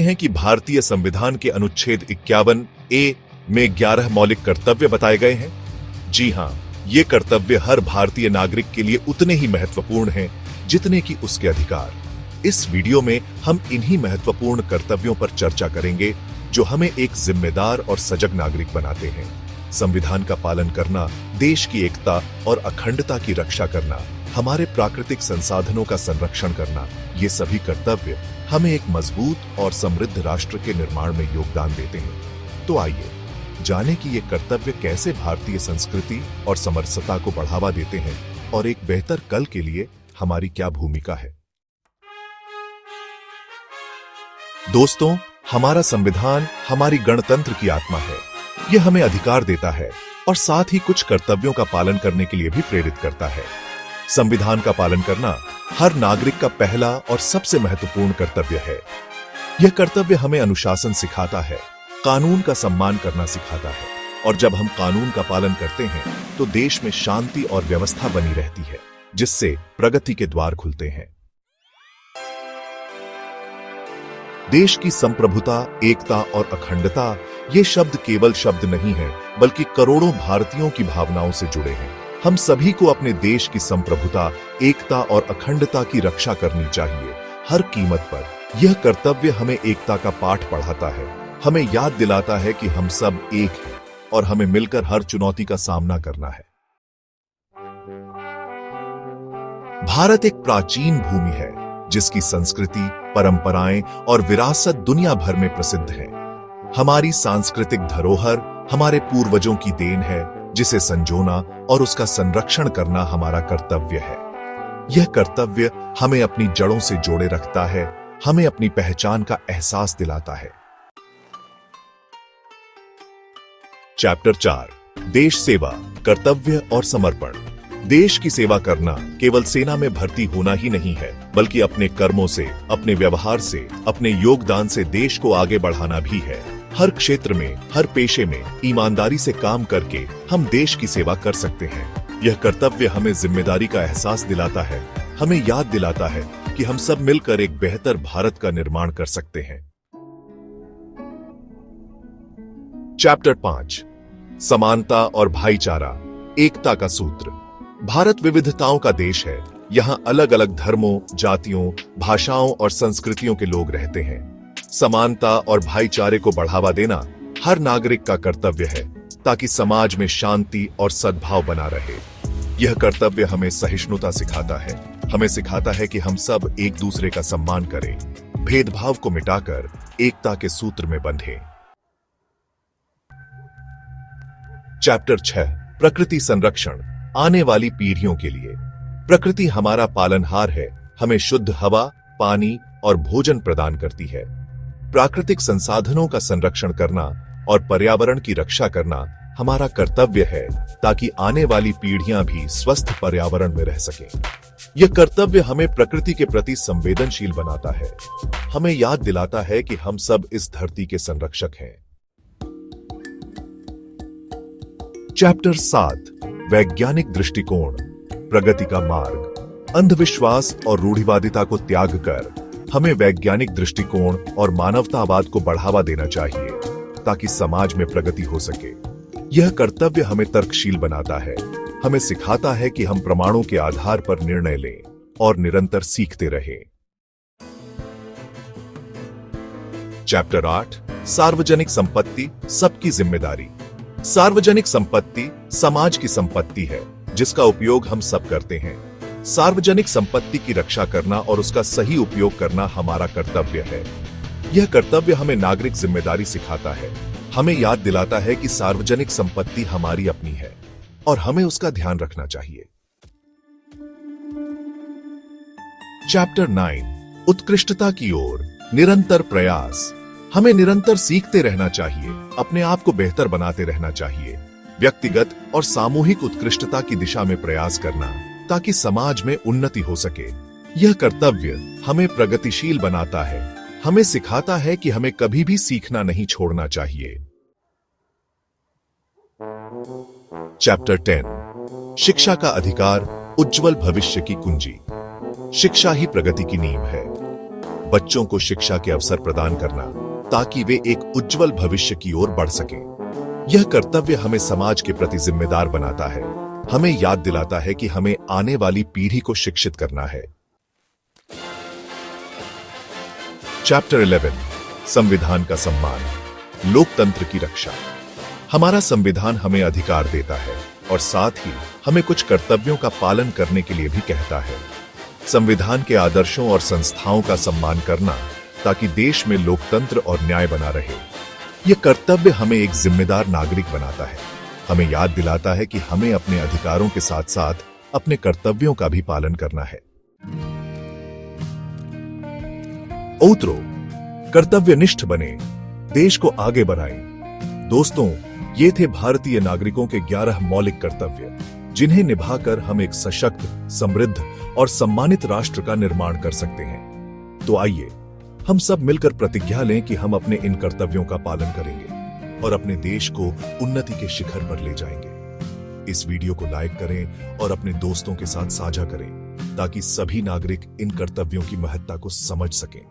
हैं कि भारतीय संविधान के अनुच्छेद 51A में 11 मौलिक कर्तव्य बताए गए हैं। जी हां, ये कर्तव्य हर भारतीय नागरिक के लिए उतने ही महत्वपूर्ण हैं जितने कि उसके अधिकार। इस वीडियो में हम इन्हीं महत्वपूर्ण कर्तव्यों पर चर्चा करेंगे जो हमें एक जिम्मेदार और सजग नागरिक बनाते हैं। संविधान का पालन करना, देश की एकता और अखंडता की रक्षा करना, हमारे प्राकृतिक संसाधनों का संरक्षण करना, ये सभी कर्तव्य हमें एक मजबूत और समृद्ध राष्ट्र के निर्माण में योगदान देते हैं। तो आइए जानें कि ये कर्तव्य कैसे भारतीय संस्कृति और समरसता को बढ़ावा देते हैं और एक बेहतर कल के लिए हमारी क्या भूमिका है। दोस्तों, हमारा संविधान हमारी गणतंत्र की आत्मा है। यह हमें अधिकार देता है और साथ ही कुछ कर्तव्यों का पालन करने के लिए भी प्रेरित करता है। संविधान का पालन करना हर नागरिक का पहला और सबसे महत्वपूर्ण कर्तव्य है। यह कर्तव्य हमें अनुशासन सिखाता है, कानून का सम्मान करना सिखाता है, और जब हम कानून का पालन करते हैं तो देश में शांति और व्यवस्था बनी रहती है, जिससे प्रगति के द्वार खुलते हैं। देश की संप्रभुता, एकता और अखंडता ये शब्द केवल शब्द नहीं है, बल्कि करोड़ों भारतीयों की भावनाओं से जुड़े हैं। हम सभी को अपने देश की संप्रभुता, एकता और अखंडता की रक्षा करनी चाहिए, हर कीमत पर। यह कर्तव्य हमें एकता का पाठ पढ़ाता है, हमें याद दिलाता है कि हम सब एक हैं और हमें मिलकर हर चुनौती का सामना करना है। भारत एक प्राचीन भूमि है जिसकी संस्कृति, परंपराएं और विरासत दुनिया भर में प्रसिद्ध है। हमारी सांस्कृतिक धरोहर हमारे पूर्वजों की देन है, जिसे संजोना और उसका संरक्षण करना हमारा कर्तव्य है। यह कर्तव्य हमें अपनी जड़ों से जोड़े रखता है, हमें अपनी पहचान का एहसास दिलाता है। चैप्टर 4, देश सेवा, कर्तव्य और समर्पण। देश की सेवा करना केवल सेना में भर्ती होना ही नहीं है, बल्कि अपने कर्मों से, अपने व्यवहार से, अपने योगदान से देश को आगे बढ़ाना भी है। हर क्षेत्र में, हर पेशे में ईमानदारी से काम करके हम देश की सेवा कर सकते हैं। यह कर्तव्य हमें जिम्मेदारी का एहसास दिलाता है, हमें याद दिलाता है कि हम सब मिलकर एक बेहतर भारत का निर्माण कर सकते हैं। चैप्टर 5, समानता और भाईचारा, एकता का सूत्र। भारत विविधताओं का देश है। यहाँ अलग अलग धर्मों, जातियों, भाषाओं और संस्कृतियों के लोग रहते हैं। समानता और भाईचारे को बढ़ावा देना हर नागरिक का कर्तव्य है, ताकि समाज में शांति और सद्भाव बना रहे। यह कर्तव्य हमें सहिष्णुता सिखाता है, हमें सिखाता है कि हम सब एक दूसरे का सम्मान करें, भेदभाव को मिटाकर एकता के सूत्र में बंधें। चैप्टर 6, प्रकृति संरक्षण, आने वाली पीढ़ियों के लिए। प्रकृति हमारा पालनहार है, हमें शुद्ध हवा, पानी और भोजन प्रदान करती है। प्राकृतिक संसाधनों का संरक्षण करना और पर्यावरण की रक्षा करना हमारा कर्तव्य है, ताकि आने वाली पीढ़ियां भी स्वस्थ पर्यावरण में रह सकें। यह कर्तव्य हमें प्रकृति के प्रति संवेदनशील बनाता है, हमें याद दिलाता है कि हम सब इस धरती के संरक्षक हैं। चैप्टर 7, वैज्ञानिक दृष्टिकोण, प्रगति का मार्ग। अंधविश्वास और रूढ़िवादिता को त्याग कर हमें वैज्ञानिक दृष्टिकोण और मानवतावाद को बढ़ावा देना चाहिए, ताकि समाज में प्रगति हो सके। यह कर्तव्य हमें तर्कशील बनाता है, हमें सिखाता है कि हम प्रमाणों के आधार पर निर्णय लें और निरंतर सीखते रहें। चैप्टर 8, सार्वजनिक संपत्ति, सबकी जिम्मेदारी। सार्वजनिक संपत्ति समाज की संपत्ति है, जिसका उपयोग हम सब करते हैं। सार्वजनिक संपत्ति की रक्षा करना और उसका सही उपयोग करना हमारा कर्तव्य है। यह कर्तव्य हमें नागरिक जिम्मेदारी सिखाता है, हमें याद दिलाता है कि सार्वजनिक संपत्ति हमारी अपनी है और हमें उसका ध्यान रखना चाहिए। चैप्टर 9, उत्कृष्टता की ओर, निरंतर प्रयास। हमें निरंतर सीखते रहना चाहिए, अपने आप को बेहतर बनाते रहना चाहिए। व्यक्तिगत और सामूहिक उत्कृष्टता की दिशा में प्रयास करना, ताकि समाज में उन्नति हो सके। यह कर्तव्य हमें प्रगतिशील बनाता है, हमें सिखाता है कि हमें कभी भी सीखना नहीं छोड़ना चाहिए। चैप्टर 10, शिक्षा का अधिकार, उज्जवल भविष्य की कुंजी। शिक्षा ही प्रगति की नींव है। बच्चों को शिक्षा के अवसर प्रदान करना ताकि वे एक उज्जवल भविष्य की ओर बढ़ सकें। यह कर्तव्य हमें समाज के प्रति जिम्मेदार बनाता है, हमें याद दिलाता है कि हमें आने वाली पीढ़ी को शिक्षित करना है। चैप्टर 11 संविधान का सम्मान, लोकतंत्र की रक्षा। हमारा संविधान हमें अधिकार देता है और साथ ही हमें कुछ कर्तव्यों का पालन करने के लिए भी कहता है। संविधान के आदर्शों और संस्थाओं का सम्मान करना ताकि देश में लोकतंत्र और न्याय बना रहे। यह कर्तव्य हमें एक जिम्मेदार नागरिक बनाता है, हमें याद दिलाता है कि हमें अपने अधिकारों के साथ साथ अपने कर्तव्यों का भी पालन करना है। ओतरो, कर्तव्यनिष्ठ बने, देश को आगे बढ़ाएं। दोस्तों, ये थे भारतीय नागरिकों के 11 मौलिक कर्तव्य, जिन्हें निभाकर हम एक सशक्त, समृद्ध और सम्मानित राष्ट्र का निर्माण कर सकते हैं। तो आइए हम सब मिलकर प्रतिज्ञा लें कि हम अपने इन कर्तव्यों का पालन करेंगे और अपने देश को उन्नति के शिखर पर ले जाएंगे। इस वीडियो को लाइक करें और अपने दोस्तों के साथ साझा करें ताकि सभी नागरिक इन कर्तव्यों की महत्ता को समझ सकें।